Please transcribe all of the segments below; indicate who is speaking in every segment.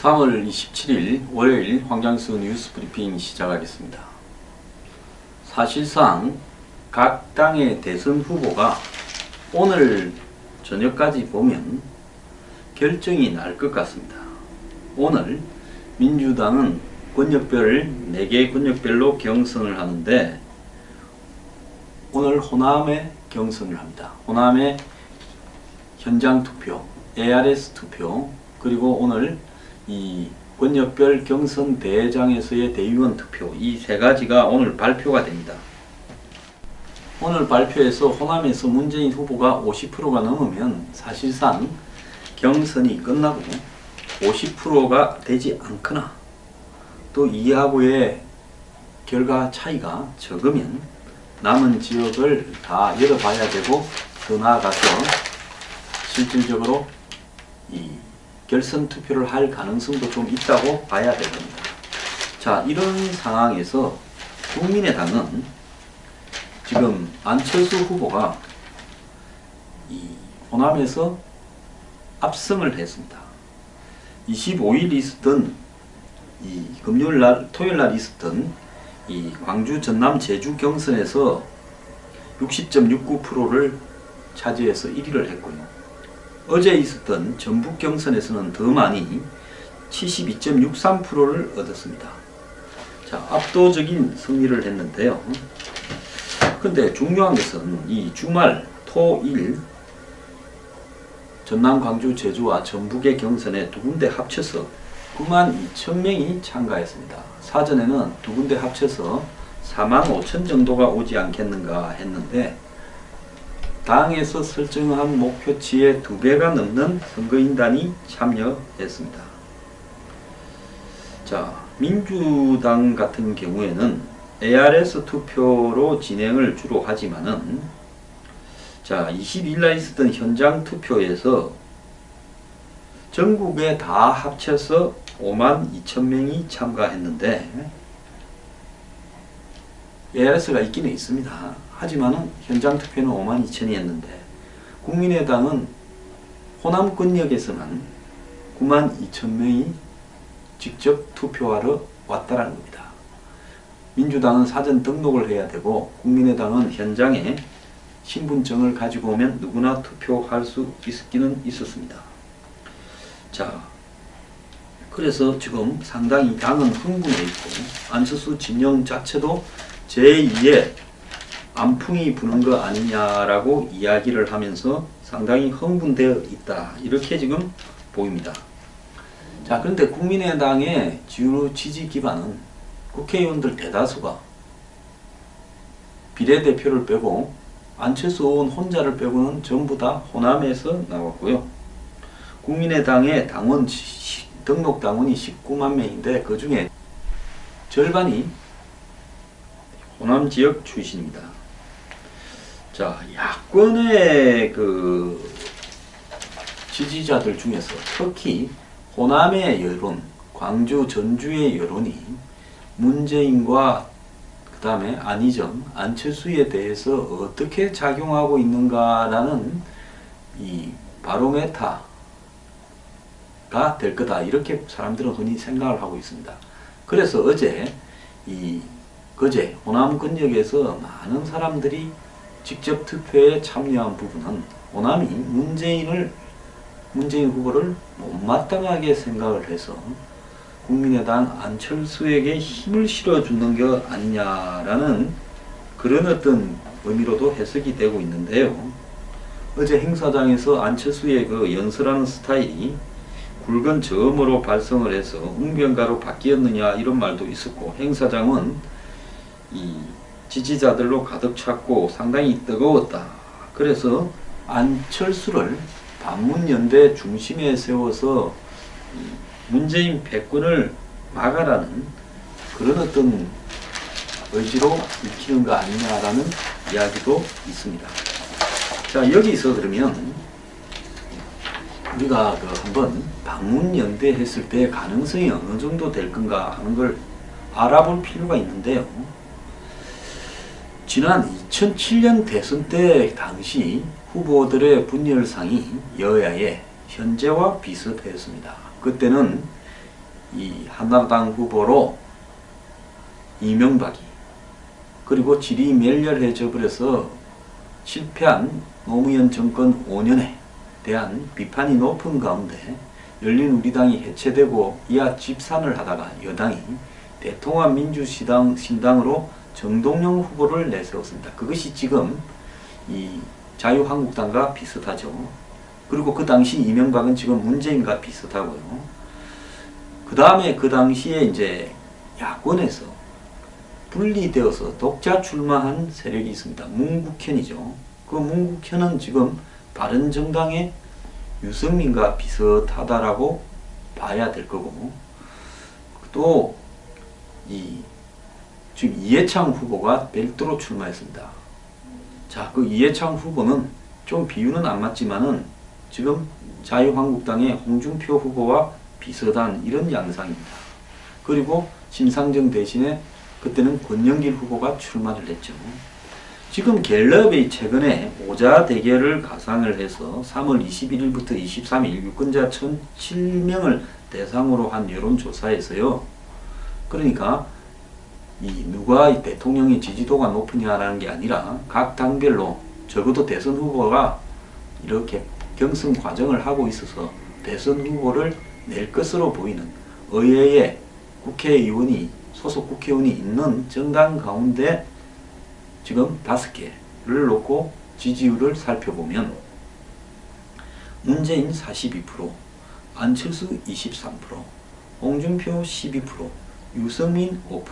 Speaker 1: 3월 27일 월요일 황장수 뉴스 브리핑 시작하겠습니다. 사실상 각 당의 대선 후보가 오늘 저녁까지 보면 결정이 날 것 같습니다. 오늘 민주당은 권역별 4개 권역별로 경선을 하는데 오늘 호남에 경선을 합니다. 호남에 현장 투표, ARS 투표, 그리고 오늘 이 권역별 경선 대회장에서의 대의원 투표, 이 세 가지가 오늘 발표가 됩니다. 오늘 발표에서 호남에서 문재인 후보가 50%가 넘으면 사실상 경선이 끝나고 50%가 되지 않거나 또 이하고의 결과 차이가 적으면 남은 지역을 다 열어봐야 되고 더 나아가서 실질적으로 이 결선 투표를 할 가능성도 좀 있다고 봐야 될 겁니다. 자, 이런 상황에서 국민의당은 지금 안철수 후보가 이 호남에서 압승을 했습니다. 25일 있었던 이 금요일날, 토요일날 있었던 이 광주, 전남, 제주 경선에서 60.69%를 차지해서 1위를 했고요. 어제 있었던 전북 경선에서는 더 많이 72.63%를 얻었습니다. 자, 압도적인 승리를 했는데요. 근데 중요한 것은 이 주말 토, 일 전남, 광주, 제주와 전북의 경선에 두 군데 합쳐서 92,000명이 참가했습니다. 사전에는 두 군데 합쳐서 45,000 정도가 오지 않겠는가 했는데 당에서 설정한 목표치의 2배가 넘는 선거인단이 참여했습니다. 자, 민주당 같은 경우에는 ARS 투표로 진행을 주로 하지만은 자, 22일날 있었던 현장 투표에서 전국에 다 합쳐서 52,000명이 참가했는데 ARS가 있기는 있습니다. 하지만은 현장 투표는 52,000이 했는데 국민의당은 호남 권역에서만 92,000명이 직접 투표하러 왔다라는 겁니다. 민주당은 사전 등록을 해야 되고 국민의당은 현장에 신분증을 가지고 오면 누구나 투표할 수 있기는 있었습니다. 자, 그래서 지금 상당히 당은 흥분해 있고 안철수 진영 자체도 제2의 안풍이 부는 거 아니냐라고 이야기를 하면서 상당히 흥분되어 있다, 이렇게 지금 보입니다. 자, 그런데 국민의당의 주요 지지 기반은 국회의원들 대다수가 비례대표를 빼고 안철수 의원 혼자를 빼고는 전부 다 호남에서 나왔고요. 국민의당의 당원 등록 당원이 19만 명인데 그 중에 절반이 호남 지역 출신입니다. 자, 야권의 그 지지자들 중에서 특히 호남의 여론, 광주, 전주의 여론이 문재인과 그 다음에 안희정, 안철수에 대해서 어떻게 작용하고 있는가라는 이 바로메타가 될 거다, 이렇게 사람들은 흔히 생각을 하고 있습니다. 그래서 어제 그제 호남 권역에서 많은 사람들이 직접 투표에 참여한 부분은 호남이 문재인 후보를 못마땅하게 생각을 해서 국민의당 안철수에게 힘을 실어주는 것 아니냐라는 그런 어떤 의미로도 해석이 되고 있는데요. 어제 행사장에서 안철수의 그 연설하는 스타일이 굵은 저음으로 발성을 해서 웅변가로 바뀌었느냐 이런 말도 있었고, 행사장은 이 지지자들로 가득 찼고 상당히 뜨거웠다. 그래서 안철수를 반문연대 중심에 세워서 문재인 패권을 막아라는 그런 어떤 의지로 읽히는 거 아니냐라는 이야기도 있습니다. 자, 여기서 그러면 우리가 한번 반문연대 했을 때 가능성이 어느 정도 될 건가 하는 걸 알아볼 필요가 있는데요. 지난 2007년 대선 때 당시 후보들의 분열상이 여야의 현재와 비슷했습니다. 그때는 이 한나라당 후보로 이명박이, 그리고 질이 멸렬해져 버려서 실패한 노무현 정권 5년에 대한 비판이 높은 가운데 열린우리당이 해체되고 이하 집산을 하다가 여당이 대통합민주신당으로 정동영 후보를 내세웠습니다. 그것이 지금 이 자유한국당과 비슷하죠. 그리고 그 당시 이명박은 지금 문재인과 비슷하고요. 그 다음에 그 당시에 이제 야권에서 분리되어서 독자 출마한 세력이 있습니다. 문국현이죠. 그 문국현은 지금 바른정당의 유승민과 비슷하다라고 봐야 될 거고, 또 지금 이해창 후보가 별도로 출마했습니다. 자, 그 이해창 후보는 좀 비유는 안 맞지만은 지금 자유한국당의 홍준표 후보와 비슷한 이런 양상입니다. 그리고 심상정 대신에 그때는 권영길 후보가 출마를 했죠. 지금 갤럽이 최근에 오자 대결을 가상을 해서 3월 21일부터 23일 유권자 1,007명을 대상으로 한 여론조사에서요. 그러니까 누가 대통령의 지지도가 높으냐라는 게 아니라 각 당별로 적어도 대선 후보가 이렇게 경선 과정을 하고 있어서 대선 후보를 낼 것으로 보이는 의회에 소속 국회의원이 있는 정당 가운데 지금 5개를 놓고 지지율을 살펴보면 문재인 42%, 안철수 23%, 홍준표 12%, 유승민 5%,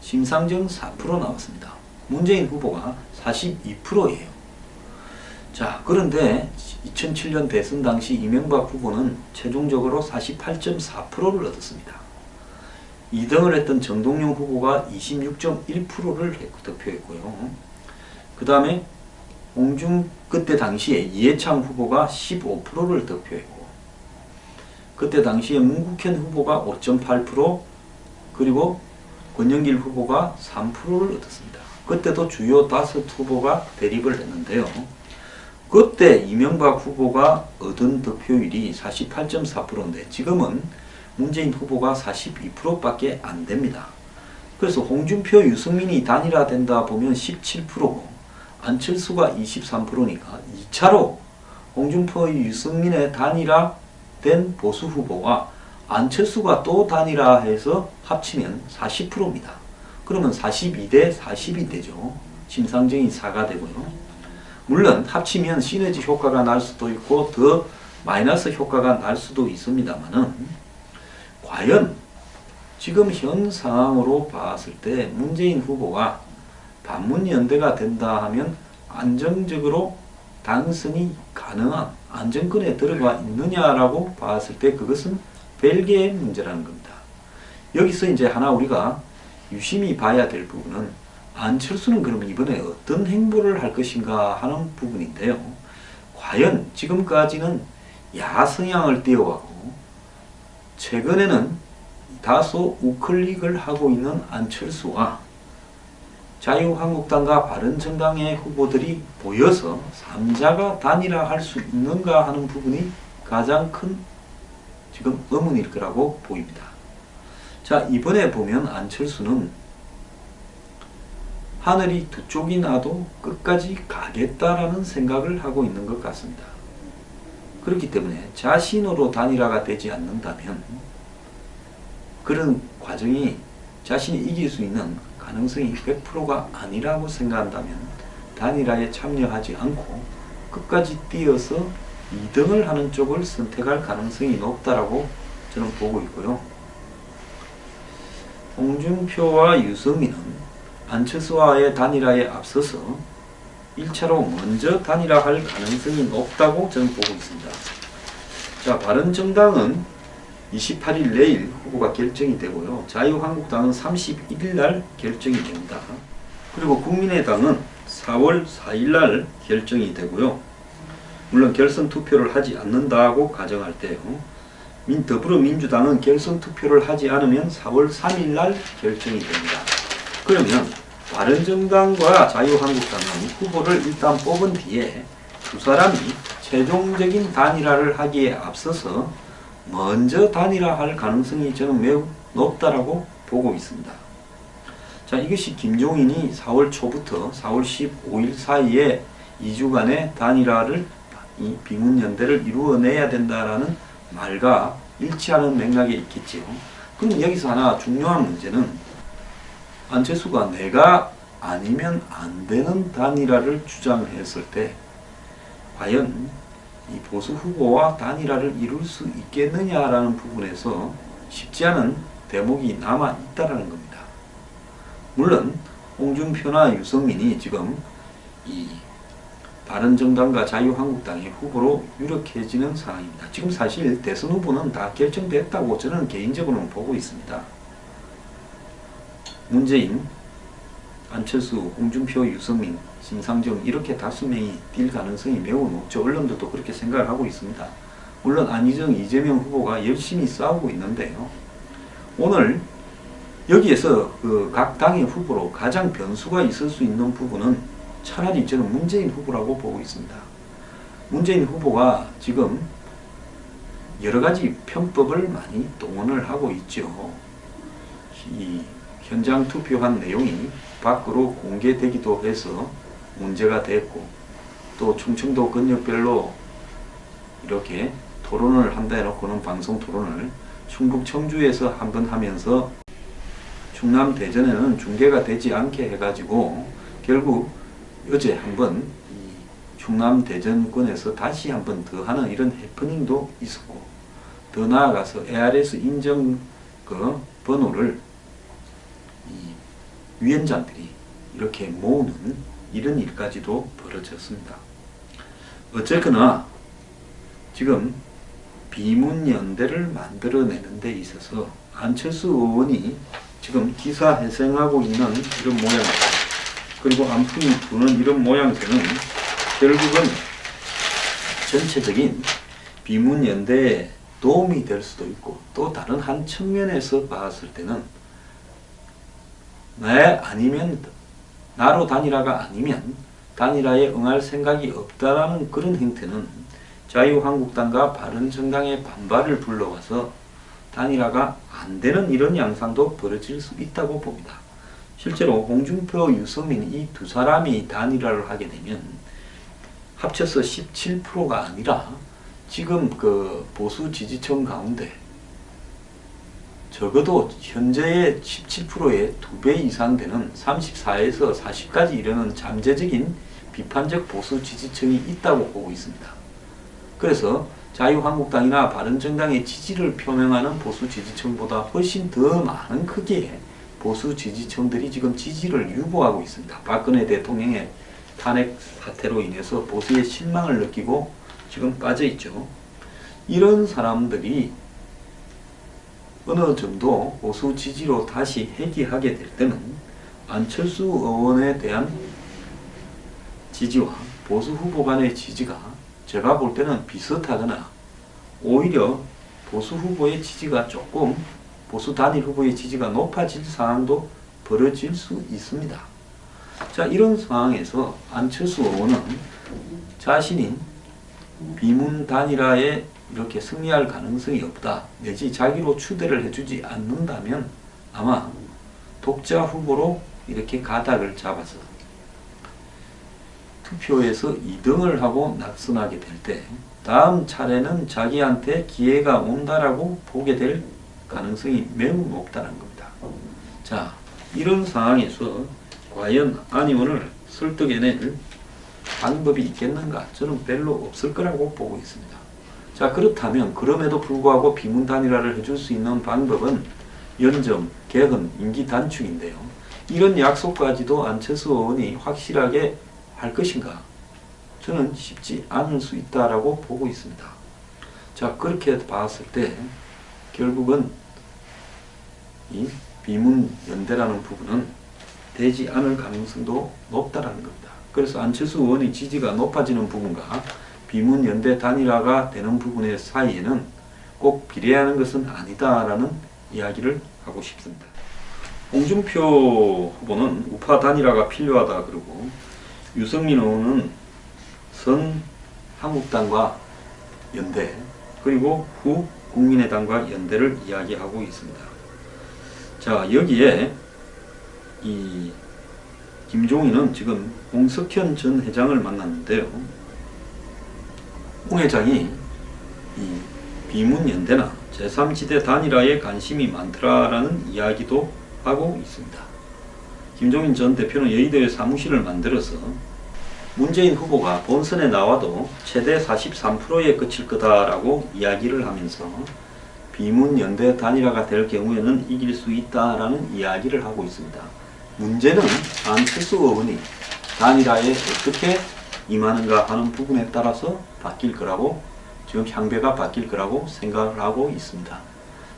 Speaker 1: 심상정 4% 나왔습니다. 문재인 후보가 42%예요. 자, 그런데 2007년 대선 당시 이명박 후보는 최종적으로 48.4%를 얻었습니다. 2등을 했던 정동영 후보가 26.1%를 득표했고요. 그 다음에 그때 당시에 이해창 후보가 15%를 득표했고, 그때 당시에 문국현 후보가 5.8%, 그리고 권영길 후보가 3%를 얻었습니다. 그때도 주요 5 후보가 대립을 했는데요. 그때 이명박 후보가 얻은 득표율이 48.4%인데 지금은 문재인 후보가 42%밖에 안 됩니다. 그래서 홍준표, 유승민이 단일화된다 보면 17%고 안철수가 23%니까 2차로 홍준표, 유승민의 단일화된 보수 후보와 안철수가 또 단일화해서 합치면 40%입니다. 그러면 42대 40이 되죠. 심상정이 4가 되고요. 물론 합치면 시너지 효과가 날 수도 있고 더 마이너스 효과가 날 수도 있습니다만은, 과연 지금 현 상황으로 봤을 때 문재인 후보가 반문연대가 된다 하면 안정적으로 당선이 가능한 안정권에 들어가 있느냐라고 봤을 때 그것은 별개의 문제라는 겁니다. 여기서 이제 하나 우리가 유심히 봐야 될 부분은 안철수는 그러면 이번에 어떤 행보를 할 것인가 하는 부분인데요. 과연 지금까지는 야성향을 띄워가고 최근에는 다소 우클릭을 하고 있는 안철수와 자유한국당과 바른정당의 후보들이 모여서 3자가 단일화할 수 있는가 하는 부분이 가장 큰 지금 의문일 거라고 보입니다. 자, 이번에 보면 안철수는 하늘이 두 쪽이 나도 끝까지 가겠다라는 생각을 하고 있는 것 같습니다. 그렇기 때문에 자신으로 단일화가 되지 않는다면 그런 과정이 자신이 이길 수 있는 가능성이 100%가 아니라고 생각한다면 단일화에 참여하지 않고 끝까지 뛰어서 2등을 하는 쪽을 선택할 가능성이 높다라고 저는 보고 있고요. 홍준표와 유승민은 안철수와의 단일화에 앞서서 1차로 먼저 단일화할 가능성이 높다고 저는 보고 있습니다. 자, 바른정당은 28일 내일 후보가 결정이 되고요. 자유한국당은 31일 날 결정이 됩니다. 그리고 국민의당은 4월 4일 날 결정이 되고요. 물론 결선 투표를 하지 않는다고 가정할 때요. 더불어민주당은 결선 투표를 하지 않으면 4월 3일 날 결정이 됩니다. 그러면 바른정당과 자유한국당은 후보를 일단 뽑은 뒤에 두 사람이 최종적인 단일화를 하기에 앞서서 먼저 단일화할 가능성이 저는 매우 높다라고 보고 있습니다. 자, 이것이 김종인이 4월 초부터 4월 15일 사이에 2주간의 단일화를 이 비문연대를 이루어내야 된다라는 말과 일치하는 맥락에 있겠지요. 그럼 여기서 하나 중요한 문제는 안철수가 내가 아니면 안 되는 단일화를 주장했을 때 과연 이 보수 후보와 단일화를 이룰 수 있겠느냐라는 부분에서 쉽지 않은 대목이 남아 있다라는 겁니다. 물론 홍준표나 유승민이 지금 이 바른정당과 자유한국당의 후보로 유력해지는 상황입니다. 지금 사실 대선 후보는 다 결정됐다고 저는 개인적으로는 보고 있습니다. 문재인, 안철수, 홍준표, 유승민, 심상정 이렇게 5명이 뛸 가능성이 매우 높죠. 언론들도 그렇게 생각을 하고 있습니다. 물론 안희정, 이재명 후보가 열심히 싸우고 있는데요. 오늘 여기에서 그 각 당의 후보로 가장 변수가 있을 수 있는 부분은 차라리 저는 문재인 후보라고 보고 있습니다. 문재인 후보가 지금 여러 가지 편법을 많이 동원을 하고 있죠. 이 현장 투표한 내용이 밖으로 공개되기도 해서 문제가 됐고, 또 충청도 권역별로 이렇게 토론을 한다 해놓고는 방송 토론을 충북 청주에서 한번 하면서 충남 대전에는 중계가 되지 않게 해가지고 결국 어제 한번 충남 대전권에서 다시 한번 더 하는 이런 해프닝도 있었고, 더 나아가서 ARS 인정 그 번호를 이 위원장들이 이렇게 모으는 이런 일까지도 벌어졌습니다. 어쨌거나 지금 비문연대를 만들어내는 데 있어서 안철수 의원이 지금 기사회생하고 있는 이런 모양새, 그리고 안풍이 부는 이런 모양새는 결국은 전체적인 비문연대에 도움이 될 수도 있고, 또 다른 한 측면에서 봤을 때는 나로 단일화가 아니면 단일화에 응할 생각이 없다라는 그런 행태는 자유한국당과 바른정당의 반발을 불러와서 단일화가 안 되는 이런 양상도 벌어질 수 있다고 봅니다. 실제로 홍준표, 유승민 이 두 사람이 단일화를 하게 되면 합쳐서 17%가 아니라 지금 그 보수 지지층 가운데 적어도 현재의 17%의 2배 이상 되는 34에서 40까지 이르는 잠재적인 비판적 보수 지지층이 있다고 보고 있습니다. 그래서 자유한국당이나 바른정당의 지지를 표명하는 보수 지지층보다 훨씬 더 많은 크기의 보수 지지층들이 지금 지지를 유보하고 있습니다. 박근혜 대통령의 탄핵 사태로 인해서 보수의 실망을 느끼고 지금 빠져 있죠. 이런 사람들이 어느 정도 보수 지지로 다시 회귀하게 될 때는 안철수 의원에 대한 지지와 보수 후보 간의 지지가 제가 볼 때는 비슷하거나 오히려 보수 후보의 지지가 조금 보수 단일 후보의 지지가 높아질 상황도 벌어질 수 있습니다. 자, 이런 상황에서 안철수 의원은 자신이 비문 단일화에 이렇게 승리할 가능성이 없다, 내지 자기로 추대를 해주지 않는다면 아마 독자 후보로 이렇게 가닥을 잡아서 투표에서 2등을 하고 낙선하게 될 때 다음 차례는 자기한테 기회가 온다라고 보게 될 가능성이 매우 높다는 겁니다. 자, 이런 상황에서 과연 안 의원을 설득해낼 방법이 있겠는가? 저는 별로 없을 거라고 보고 있습니다. 자, 그렇다면 그럼에도 불구하고 비문 단일화를 해줄 수 있는 방법은 연정, 개헌, 임기 단축인데요. 이런 약속까지도 안철수 의원이 확실하게 할 것인가? 저는 쉽지 않을 수 있다라고 보고 있습니다. 자, 그렇게 봤을 때 결국은 이 비문 연대라는 부분은 되지 않을 가능성도 높다라는 겁니다. 그래서 안철수 의원의 지지가 높아지는 부분과 비문 연대 단일화가 되는 부분의 사이에는 꼭 비례하는 것은 아니다라는 이야기를 하고 싶습니다. 홍준표 후보는 우파 단일화가 필요하다 그러고, 유승민 의원은 선 한국당과 연대, 그리고 후 국민의당과 연대를 이야기하고 있습니다. 자, 여기에 이 김종인은 지금 홍석현 전 회장을 만났는데요. 홍 회장이 이 비문연대나 제3지대 단일화에 관심이 많더라라는 이야기도 하고 있습니다. 김종인 전 대표는 여의도에 사무실을 만들어서 문재인 후보가 본선에 나와도 최대 43%에 그칠 거다라고 이야기를 하면서 비문연대 단일화가 될 경우에는 이길 수 있다라는 이야기를 하고 있습니다. 문제는 안철수 의원이 단일화에 어떻게 임하는가 하는 부분에 따라서 바뀔 거라고, 지금 향배가 바뀔 거라고 생각을 하고 있습니다.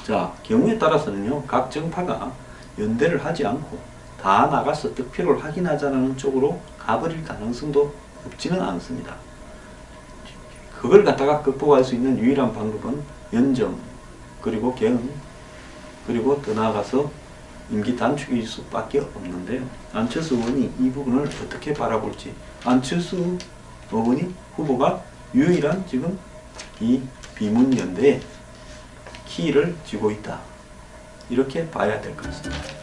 Speaker 1: 자, 경우에 따라서는요, 각 정파가 연대를 하지 않고 다 나가서 득표를 확인하자는 쪽으로 가버릴 가능성도 없지는 않습니다. 그걸 갖다가 극복할 수 있는 유일한 방법은 연정, 그리고 개헌, 그리고 더 나아가서 임기 단축일 수밖에 없는데요. 안철수 의원이 이 부분을 어떻게 바라볼지, 안철수 의원이 후보가 유일한 지금 이 비문연대의 키를 쥐고 있다, 이렇게 봐야 될 것 같습니다.